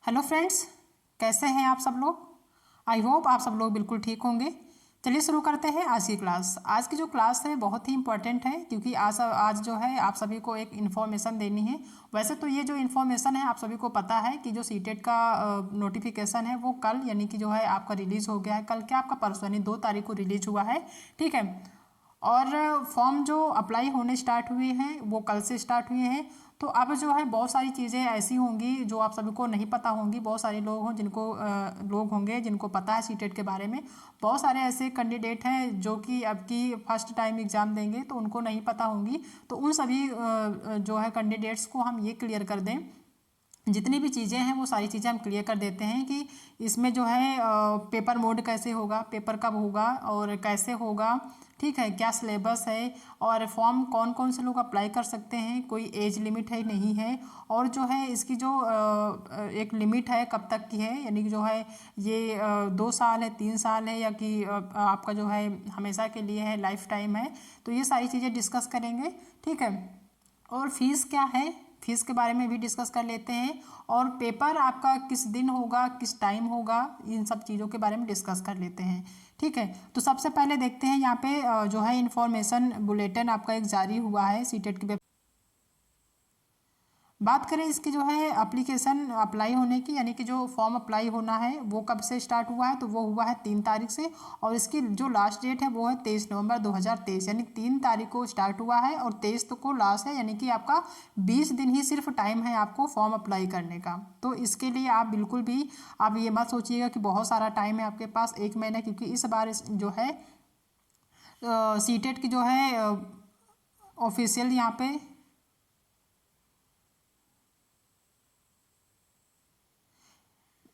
Hello friends, कैसे हैं आप सब लोग। आई होप आप सब लोग बिल्कुल ठीक होंगे। चलिए शुरू करते हैं आज की क्लास। आज की जो क्लास है बहुत ही इंपॉर्टेंट है क्योंकि आज जो है आप सभी को एक इन्फॉर्मेशन देनी है। वैसे तो ये जो इन्फॉर्मेशन है आप सभी को पता है कि जो सीटेट का नोटिफिकेशन है वो कल यानी कि जो है आपका रिलीज़ हो गया है। कल क्या आपका परसों यानी 2 तारीख को रिलीज हुआ है, ठीक है। और फॉर्म जो अप्लाई होने स्टार्ट हुए हैं वो कल से स्टार्ट हुए हैं। तो अब जो है बहुत सारी चीज़ें ऐसी होंगी जो आप सभी को नहीं पता होंगी। बहुत सारे लोग होंगे जिनको पता है सीटेट के बारे में। बहुत सारे ऐसे कैंडिडेट हैं जो कि अब की फर्स्ट टाइम एग्ज़ाम देंगे तो उनको नहीं पता होंगी। तो उन सभी जो है कैंडिडेट्स को हम ये क्लियर कर दें, जितनी भी चीज़ें हैं वो सारी चीज़ें हम क्लियर कर देते हैं कि इसमें जो है पेपर मोड कैसे होगा, पेपर कब होगा और कैसे होगा, ठीक है, क्या सिलेबस है और फॉर्म कौन कौन से लोग अप्लाई कर सकते हैं, कोई एज लिमिट है नहीं है, और जो है इसकी जो एक लिमिट है कब तक की है, यानी कि जो है ये 2 साल है, 3 साल है या कि आपका जो है हमेशा के लिए है, लाइफ टाइम है। तो ये सारी चीज़ें डिस्कस करेंगे, ठीक है। और फीस क्या है, फीस के बारे में भी डिस्कस कर लेते हैं। और पेपर आपका किस दिन होगा, किस टाइम होगा, इन सब चीज़ों के बारे में डिस्कस कर लेते हैं, ठीक है। तो सबसे पहले देखते हैं यहाँ पे जो है इन्फॉर्मेशन बुलेटिन आपका एक जारी हुआ है सीटेट की। बात करें इसकी जो है एप्लीकेशन अप्लाई होने की, यानी कि जो फॉर्म अप्लाई होना है वो कब से स्टार्ट हुआ है, तो वो हुआ है 3 तारीख से। और इसकी जो लास्ट डेट है वो है 23 नवंबर 2023, यानी 3 तारीख को स्टार्ट हुआ है और 23 को लास्ट है, यानी कि आपका 20 दिन ही सिर्फ टाइम है आपको फॉर्म अप्लाई करने का। तो इसके लिए आप बिल्कुल भी आप ये मत सोचिएगा कि बहुत सारा टाइम है आपके पास, 1 महीना, क्योंकि इस बार जो है सीटेट की जो है ऑफिशियल यहाँ पे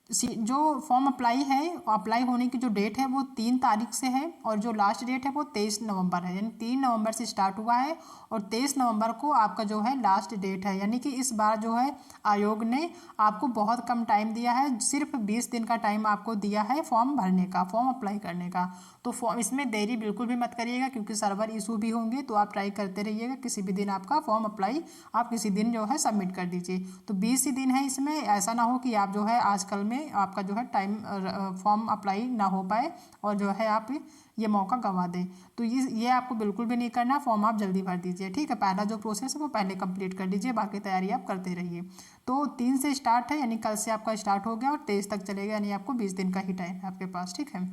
जो फॉर्म अप्लाई है, अप्लाई होने की जो डेट है वो 3 तारीख से है और जो लास्ट डेट है वो 23 नवंबर है, यानी 3 नवंबर से स्टार्ट हुआ है और 23 नवंबर को आपका जो है लास्ट डेट है। यानी कि इस बार जो है आयोग ने आपको बहुत कम टाइम दिया है, सिर्फ 20 दिन का टाइम आपको दिया है फॉर्म भरने का, फॉर्म अप्लाई करने का। तो फॉर्म इसमें देरी बिल्कुल भी मत करिएगा क्योंकि सर्वर इशू भी होंगे, तो आप ट्राई करते रहिएगा किसी भी दिन आपका फॉर्म अप्लाई आप किसी दिन जो है सबमिट कर दीजिए। तो 20 ही दिन है इसमें, ऐसा ना हो कि आप जो है आजकल में आपका जो है टाइम फॉर्म अप्लाई ना हो पाए और जो है आप ये मौका गंवा दें। तो ये आपको बिल्कुल भी नहीं करना, फॉर्म आप जल्दी भर दीजिए, ठीक है। पहला जो प्रोसेस है वो पहले कंप्लीट कर लीजिए, बाकी तैयारी आप करते रहिए। तो 3 से स्टार्ट है, यानी कल से आपका स्टार्ट हो गया और 23 तक चलेगा, यानी आपको 20 दिन का ही टाइम है आपके पास, ठीक है।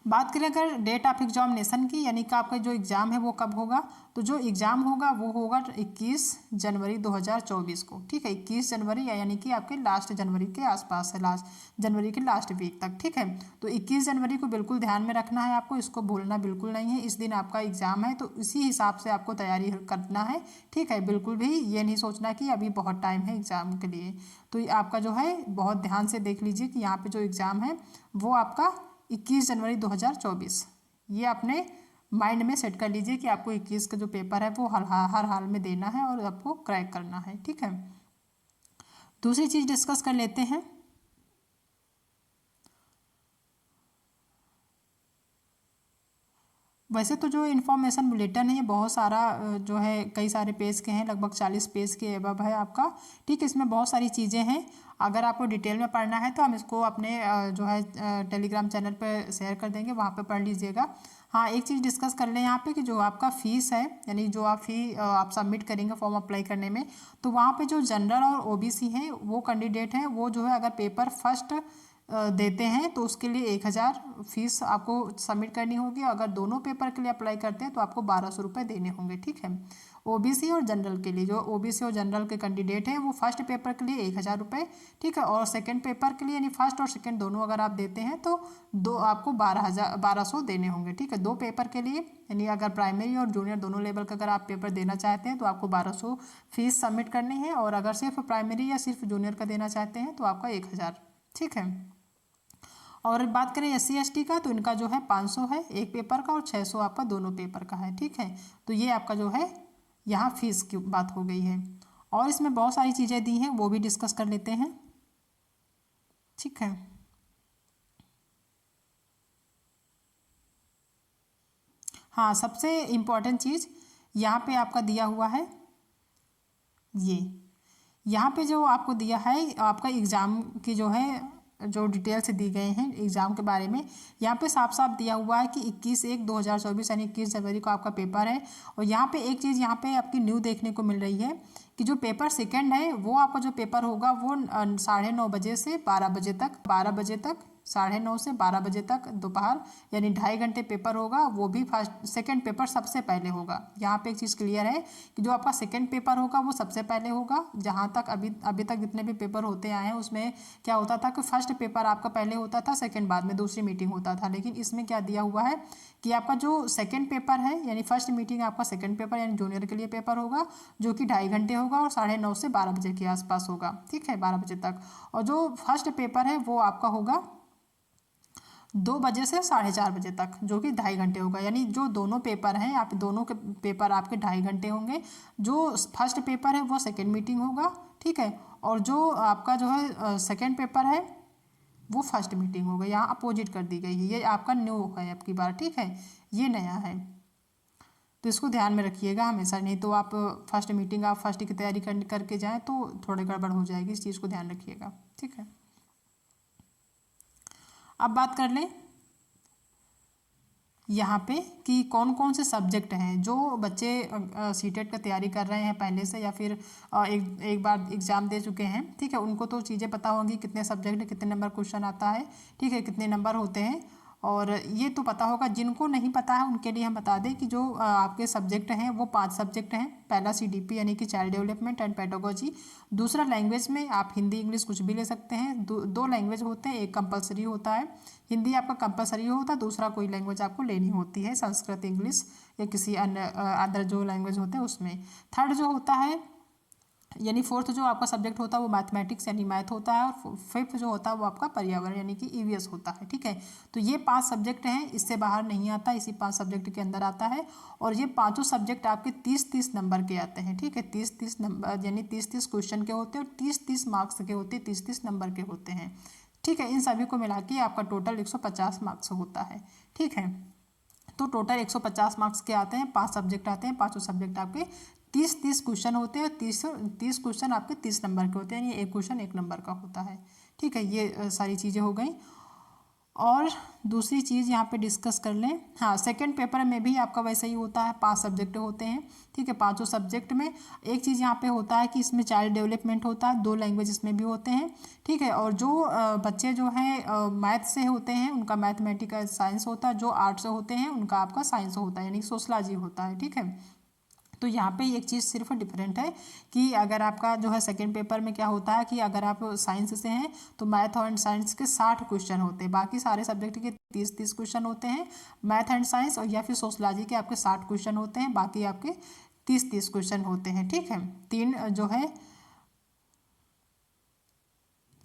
बात करें अगर डेट ऑफ एग्जामिनेशन की, यानी कि आपका जो एग्ज़ाम है वो कब होगा, तो जो एग्ज़ाम होगा वो होगा 21 जनवरी 2024 को, ठीक है। 21 जनवरी यानी कि आपके लास्ट जनवरी के आसपास है, लास्ट जनवरी के लास्ट वीक तक, ठीक है। तो 21 जनवरी को बिल्कुल ध्यान में रखना है आपको, इसको भूलना बिल्कुल नहीं है। इस दिन आपका एग्ज़ाम है तो इसी हिसाब से आपको तैयारी करना है, ठीक है। बिल्कुल भी ये नहीं सोचना कि अभी बहुत टाइम है एग्ज़ाम के लिए। तो आपका जो है बहुत ध्यान से देख लीजिए कि यहाँ पर जो एग्ज़ाम है वो आपका 21 जनवरी 2024, ये अपने माइंड में सेट कर लीजिए कि आपको 21 का जो पेपर है वो हर हाल में देना है और आपको क्रैक करना है, ठीक है। दूसरी चीज़ डिस्कस कर लेते हैं। वैसे तो जो इन्फॉर्मेशन बुलेटिन है ये बहुत सारा जो है कई सारे पेज के हैं, लगभग 40 पेज के अबव है आपका, ठीक है। इसमें बहुत सारी चीज़ें हैं, अगर आपको डिटेल में पढ़ना है तो हम इसको अपने जो है टेलीग्राम चैनल पर शेयर कर देंगे, वहाँ पे पढ़ लीजिएगा। हाँ, एक चीज़ डिस्कस कर लें यहाँ पे कि जो आपका फ़ीस है, यानी जो आप आप सबमिट करेंगे फॉर्म अप्लाई करने में, तो वहाँ पे जो जनरल और ओबीसी हैं वो कैंडिडेट हैं, वो जो है अगर पेपर फर्स्ट देते हैं तो उसके लिए 1000 फीस आपको सबमिट करनी होगी। अगर दोनों पेपर के लिए अप्लाई करते हैं तो आपको 1200 रुपये देने होंगे, ठीक है। ओबीसी और जनरल के लिए, जो ओबीसी और जनरल के कैंडिडेट हैं वो फर्स्ट पेपर के लिए 1000 रुपये, ठीक है। और सेकंड पेपर के लिए यानी फर्स्ट और सेकंड दोनों अगर आप देते हैं तो दो आपको 1200 देने होंगे, ठीक है। 2 पेपर के लिए, यानी अगर प्राइमरी और जूनियर दोनों लेवल का अगर आप पेपर देना चाहते हैं तो आपको 1200 फीस सबमिट करनी है, और अगर सिर्फ प्राइमरी या सिर्फ जूनियर का देना चाहते हैं तो आपका 1000, ठीक है। और बात करें SC ST का तो इनका जो है 500 है एक पेपर का और 600 आपका दोनों पेपर का है, ठीक है। तो ये आपका जो है यहाँ फीस की बात हो गई है। और इसमें बहुत सारी चीज़ें दी हैं वो भी डिस्कस कर लेते हैं, ठीक है। हाँ, सबसे इम्पोर्टेंट चीज़ यहाँ पे आपका दिया हुआ है, ये यहाँ पे जो आपको दिया है आपका एग्ज़ाम की जो है जो डिटेल्स दी गए हैं एग्ज़ाम के बारे में, यहाँ पे साफ साफ दिया हुआ है कि 21/1/2024 यानी 21 जनवरी को आपका पेपर है। और यहाँ पे एक चीज़ यहाँ पे आपकी न्यू देखने को मिल रही है कि जो पेपर सेकंड है वो आपका जो पेपर होगा वो 9:30 बजे से 12 बजे तक 9:30 से 12 बजे तक दोपहर, यानी 2.5 घंटे पेपर होगा। वो भी फर्स्ट सेकंड पेपर सबसे पहले होगा। यहाँ पे एक चीज़ क्लियर है कि जो आपका सेकंड पेपर होगा वो सबसे पहले होगा। जहाँ तक अभी तक जितने भी पेपर होते आए हैं उसमें क्या होता था कि फर्स्ट पेपर आपका पहले होता था, सेकंड बाद में दूसरी मीटिंग होता था। लेकिन इसमें क्या दिया हुआ है कि आपका जो सेकंड पेपर है यानी फर्स्ट मीटिंग आपका सेकंड पेपर यानी जूनियर के लिए पेपर होगा जो कि 2.5 घंटे होगा और 9:30 से 12 बजे के आसपास होगा, ठीक है, 12 बजे तक। और जो फर्स्ट पेपर है वो आपका होगा 2 बजे से 4:30 बजे तक जो कि 2.5 घंटे होगा। यानी जो दोनों पेपर हैं आप दोनों के पेपर आपके 2.5 घंटे होंगे। जो फर्स्ट पेपर है वो सेकंड मीटिंग होगा, ठीक है, और जो आपका जो है सेकंड पेपर है वो फर्स्ट मीटिंग होगा। यहाँ अपोजिट कर दी गई है, ये आपका न्यू है आपकी बार, ठीक है, ये नया है। तो इसको ध्यान में रखिएगा हमेशा, नहीं तो आप फर्स्ट मीटिंग आप फर्स्ट की तैयारी करके जाएँ तो थोड़ी गड़बड़ हो जाएगी, इस चीज़ को ध्यान रखिएगा, ठीक है। अब बात कर लें यहाँ पे कि कौन कौन से सब्जेक्ट हैं जो बच्चे सीटेट का तैयारी कर रहे हैं पहले से या फिर एक बार एग्ज़ाम दे चुके हैं, ठीक है, उनको तो चीज़ें पता होंगी कितने सब्जेक्ट कितने नंबर क्वेश्चन आता है, ठीक है, कितने नंबर होते हैं, और ये तो पता होगा। जिनको नहीं पता है उनके लिए हम बता दें कि जो आपके सब्जेक्ट हैं वो 5 सब्जेक्ट हैं। पहला CDP यानी कि चाइल्ड डेवलपमेंट एंड पेडागोजी। दूसरा लैंग्वेज में आप हिंदी इंग्लिश कुछ भी ले सकते हैं। दो लैंग्वेज होते हैं, एक कंपलसरी होता है, हिंदी आपका कंपलसरी होता है, दूसरा कोई लैंग्वेज आपको लेनी होती है, संस्कृत इंग्लिश या किसी अन्य अदर जो लैंग्वेज होते हैं उसमें। थर्ड जो होता है यानी फोर्थ जो आपका सब्जेक्ट होता है वो मैथमेटिक्स यानी मैथ होता है, और फिफ्थ जो होता है वो आपका पर्यावरण यानी कि EVS होता है, ठीक है। तो ये 5 सब्जेक्ट हैं, इससे बाहर नहीं आता, इसी 5 सब्जेक्ट के अंदर आता है। और ये पांचों सब्जेक्ट आपके 30-30 नंबर के आते हैं, ठीक है, 30-30 नंबर यानी 30-30 क्वेश्चन के होते हैं और 30-30 मार्क्स के होते हैं, 30-30 नंबर के होते हैं, ठीक है। इन सभी को मिला के आपका टोटल 150 मार्क्स होता है, ठीक है। तो टोटल 150 मार्क्स के आते हैं, 5 सब्जेक्ट आते हैं, पाँचों सब्जेक्ट आपके 30-30 क्वेश्चन होते हैं, 30 क्वेश्चन आपके 30 नंबर के होते हैं, यानी एक क्वेश्चन 1 नंबर का होता है, ठीक है। ये सारी चीज़ें हो गई। और दूसरी चीज़ यहाँ पे डिस्कस कर लें, हाँ, सेकंड पेपर में भी आपका वैसे ही होता है, 5 सब्जेक्ट होते हैं, ठीक है। पांचों सब्जेक्ट में एक चीज़ यहाँ पे होता है कि इसमें चाइल्ड डेवलपमेंट होता है, 2 लैंग्वेज इसमें भी होते हैं, ठीक है। और जो बच्चे जो हैं मैथ से होते हैं उनका मैथमेटिकल साइंस होता है, जो आर्ट से होते हैं उनका आपका साइंस होता है यानी सोशलॉजी होता है, ठीक है। तो यहाँ पे एक चीज़ सिर्फ डिफरेंट है कि अगर आपका जो है सेकंड पेपर में क्या होता है कि अगर आप साइंस से हैं तो मैथ एंड साइंस के 60 क्वेश्चन होते हैं, बाकी सारे सब्जेक्ट के 30-30 क्वेश्चन होते हैं। मैथ एंड साइंस और या फिर सोशलॉजी के आपके 60 क्वेश्चन होते हैं, बाकी आपके 30-30 क्वेश्चन होते हैं, ठीक है।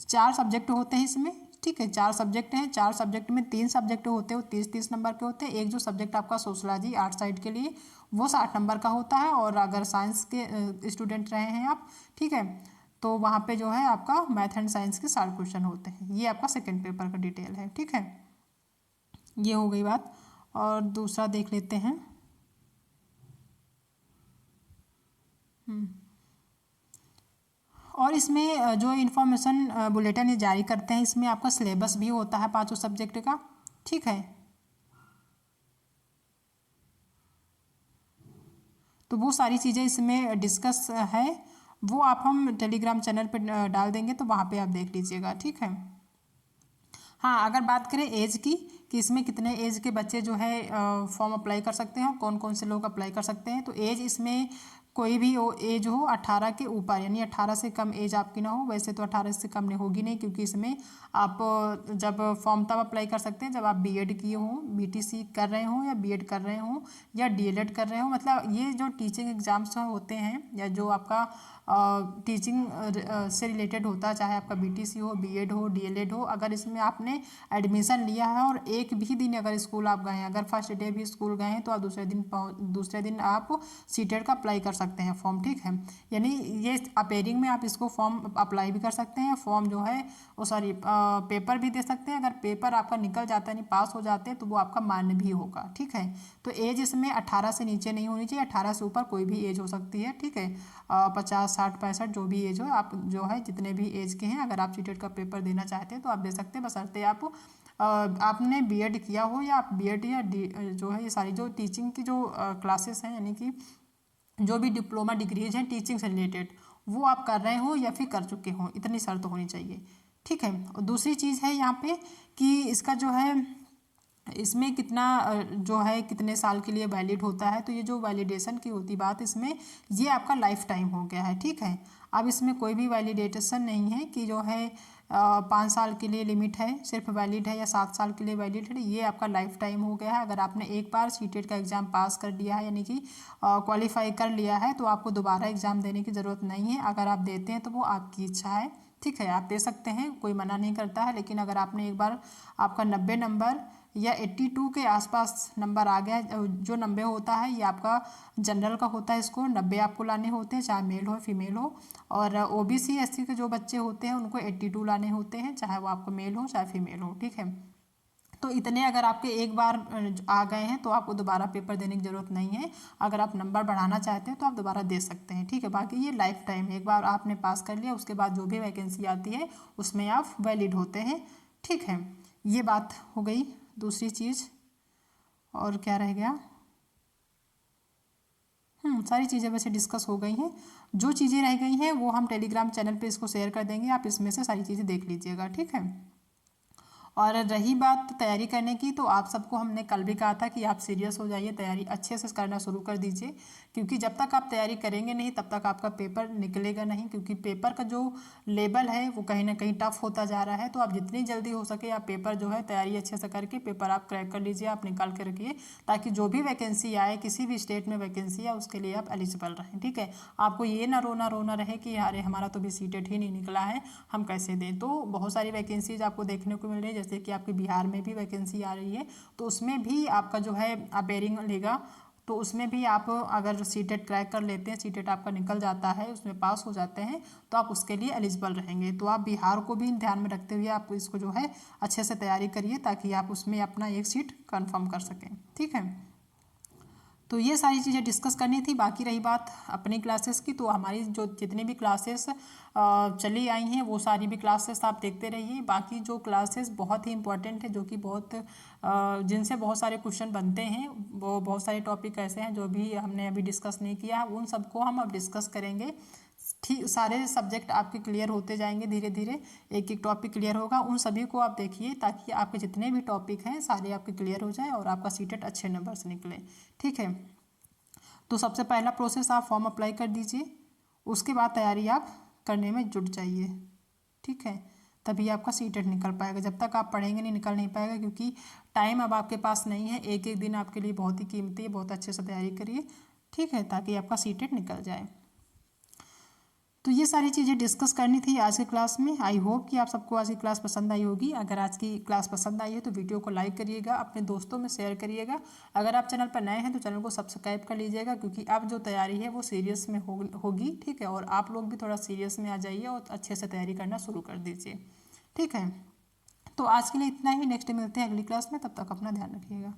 4 सब्जेक्ट होते हैं इसमें, ठीक है, 4 सब्जेक्ट हैं, 4 सब्जेक्ट में 3 सब्जेक्ट होते हैं 30-30 नंबर के होते हैं। एक जो सब्जेक्ट आपका सोशलॉजी आर्ट साइड के लिए वो 60 नंबर का होता है, और अगर साइंस के स्टूडेंट रहे हैं आप, ठीक है, तो वहाँ पे जो है आपका मैथ एंड साइंस के 60 क्वेश्चन होते हैं। ये आपका सेकेंड पेपर का डिटेल है, ठीक है, ये हो गई बात। और दूसरा देख लेते हैं। और इसमें जो इन्फॉर्मेशन बुलेटिन ये जारी करते हैं इसमें आपका सिलेबस भी होता है 5 सब्जेक्ट का, ठीक है। तो वो सारी चीज़ें इसमें डिस्कस है, वो आप हम टेलीग्राम चैनल पे डाल देंगे तो वहाँ पे आप देख लीजिएगा, ठीक है। हाँ, अगर बात करें एज की कि इसमें कितने एज के बच्चे जो है फॉर्म अप्लाई कर सकते हैं, कौन कौन से लोग अप्लाई कर सकते हैं, तो एज इसमें कोई भी एज हो 18 के ऊपर, यानी 18 से कम एज आपकी ना हो। वैसे तो 18 से कम नहीं होगी नहीं, क्योंकि इसमें आप जब फॉर्म तब अप्लाई कर सकते हैं जब आप BEd किए हों, BTC कर रहे हों या BEd कर रहे हों या DLED कर रहे हों। मतलब ये जो टीचिंग एग्ज़ाम्स होते हैं या जो आपका टीचिंग से रिलेटेड होता है, चाहे आपका BTC हो, BEd हो, DLED हो, अगर इसमें आपने एडमिशन लिया है और एक भी दिन अगर स्कूल आप गए हैं, अगर फर्स्ट डे भी स्कूल गए हैं तो आप दूसरे दिन आप सीटेट का अप्लाई कर सकते सकते हैं फॉर्म, ठीक है। यानी ये अपेयरिंग में आप इसको फॉर्म अप्लाई भी कर सकते हैं, फॉर्म जो है वो सॉरी पेपर भी दे सकते हैं। अगर पेपर आपका निकल जाता है, नहीं पास हो जाते हैं, तो वो आपका मान्य भी होगा, ठीक है। तो एज इसमें 18 से नीचे नहीं होनी चाहिए, 18 से ऊपर कोई भी एज हो सकती है, ठीक है। 50, 60, 65 जो भी एज हो, आप जो है जितने भी एज के हैं, अगर आप सीटेट का पेपर देना चाहते हैं तो आप दे सकते हैं, बशर्ते आप आपने बीएड किया हो, या आप बीएड या जो है ये सारी जो टीचिंग की जो क्लासेस हैं, यानी कि जो भी डिप्लोमा डिग्रीज हैं टीचिंग से रिलेटेड, वो आप कर रहे हो या फिर कर चुके हो, इतनी शर्त होनी चाहिए, ठीक है। और दूसरी चीज़ है यहाँ पे कि इसका जो है इसमें कितना जो है कितने साल के लिए वैलिड होता है। तो ये जो वैलिडेशन की होती बात, इसमें ये आपका लाइफ टाइम हो गया है, ठीक है। अब इसमें कोई भी वैलिडेशन नहीं है कि जो है 5 साल के लिए लिमिट है सिर्फ वैलिड है, या 7 साल के लिए वैलिड है। ये आपका लाइफ टाइम हो गया है। अगर आपने एक बार सीटेट का एग्ज़ाम पास कर लिया है, यानी कि क्वालिफाई कर लिया है, तो आपको दोबारा एग्ज़ाम देने की ज़रूरत नहीं है। अगर आप देते हैं तो वो आपकी इच्छा है, ठीक है, आप दे सकते हैं, कोई मना नहीं करता है। लेकिन अगर आपने एक बार आपका 90 नंबर या 82 के आसपास नंबर आ गया, जो 90 होता है ये आपका जनरल का होता है, इसको 90 आपको लाने होते हैं, चाहे मेल हो फीमेल हो। और ओबीसी एससी के जो बच्चे होते हैं उनको 82 लाने होते हैं, चाहे वो आपको मेल हो चाहे फीमेल हो, ठीक है। तो इतने अगर आपके एक बार आ गए हैं तो आपको दोबारा पेपर देने की ज़रूरत नहीं है। अगर आप नंबर बढ़ाना चाहते हैं तो आप दोबारा दे सकते हैं, ठीक है। बाकी ये लाइफ टाइम है, एक बार आपने पास कर लिया उसके बाद जो भी वैकेंसी आती है उसमें आप वैलिड होते हैं, ठीक है। ये बात हो गई। दूसरी चीज़ और क्या रह गया, सारी चीज़ें वैसे डिस्कस हो गई हैं। जो चीज़ें रह गई हैं वो हम टेलीग्राम चैनल पे इसको शेयर कर देंगे, आप इसमें से सारी चीज़ें देख लीजिएगा, ठीक है। और रही बात तैयारी करने की, तो आप सबको हमने कल भी कहा था कि आप सीरियस हो जाइए, तैयारी अच्छे से करना शुरू कर दीजिए, क्योंकि जब तक आप तैयारी करेंगे नहीं तब तक आपका पेपर निकलेगा नहीं। क्योंकि पेपर का जो लेवल है वो कहीं ना कहीं टफ होता जा रहा है। तो आप जितनी जल्दी हो सके आप पेपर जो है तैयारी अच्छे से करके पेपर आप क्रैक कर लीजिए, आप निकाल के रखिए, ताकि जो भी वैकेंसी आए, किसी भी स्टेट में वैकेंसी आए, उसके लिए आप एलिजिबल रहें, ठीक है। आपको ये ना रोना रहे कि अरे हमारा तो भी सीटेट ही नहीं निकला है, हम कैसे दें। तो बहुत सारी वैकेंसीज आपको देखने को मिल रही है, जैसे कि आपके बिहार में भी वैकेंसी आ रही है, तो उसमें भी आपका जो है अपेयरिंग लेगा, तो उसमें भी आप अगर सीटेट क्रैक कर लेते हैं, सीटेट आपका निकल जाता है, उसमें पास हो जाते हैं, तो आप उसके लिए एलिजिबल रहेंगे। तो आप बिहार को भी ध्यान में रखते हुए आप इसको जो है अच्छे से तैयारी करिए, ताकि आप उसमें अपना एक सीट कंफर्म कर सकें, ठीक है। तो ये सारी चीज़ें डिस्कस करनी थी। बाकी रही बात अपनी क्लासेस की, तो हमारी जो जितनी भी क्लासेस चली आई हैं वो सारी भी क्लासेस आप देखते रहिए। बाकी जो क्लासेस बहुत ही इंपॉर्टेंट है, जो कि बहुत जिनसे बहुत सारे क्वेश्चन बनते हैं, वो बहुत सारे टॉपिक ऐसे हैं जो भी हमने अभी डिस्कस नहीं किया, उन सबको हम अब डिस्कस करेंगे, ठीक। सारे सब्जेक्ट आपके क्लियर होते जाएंगे धीरे धीरे, एक एक टॉपिक क्लियर होगा, उन सभी को आप देखिए, ताकि आपके जितने भी टॉपिक हैं सारे आपके क्लियर हो जाए और आपका सीटेट अच्छे नंबर से निकले, ठीक है। तो सबसे पहला प्रोसेस आप फॉर्म अप्लाई कर दीजिए, उसके बाद तैयारी आप करने में जुट जाइए, ठीक है। तभी आपका सीटेट निकल पाएगा, जब तक आप पढ़ेंगे नहीं निकल नहीं पाएगा, क्योंकि टाइम अब आपके पास नहीं है। एक एक दिन आपके लिए बहुत ही कीमती है, बहुत अच्छे से तैयारी करिए, ठीक है, ताकि आपका सीटेट निकल जाए। तो ये सारी चीज़ें डिस्कस करनी थी आज की क्लास में। आई होप कि आप सबको आज की क्लास पसंद आई होगी। अगर आज की क्लास पसंद आई है तो वीडियो को लाइक करिएगा, अपने दोस्तों में शेयर करिएगा। अगर आप चैनल पर नए हैं तो चैनल को सब्सक्राइब कर लीजिएगा, क्योंकि अब जो तैयारी है वो सीरियस में होगी, ठीक है। और आप लोग भी थोड़ा सीरियस में आ जाइए और अच्छे से तैयारी करना शुरू कर दीजिए, ठीक है। तो आज के लिए इतना ही, नेक्स्ट मिलते हैं अगली क्लास में, तब तक अपना ध्यान रखिएगा।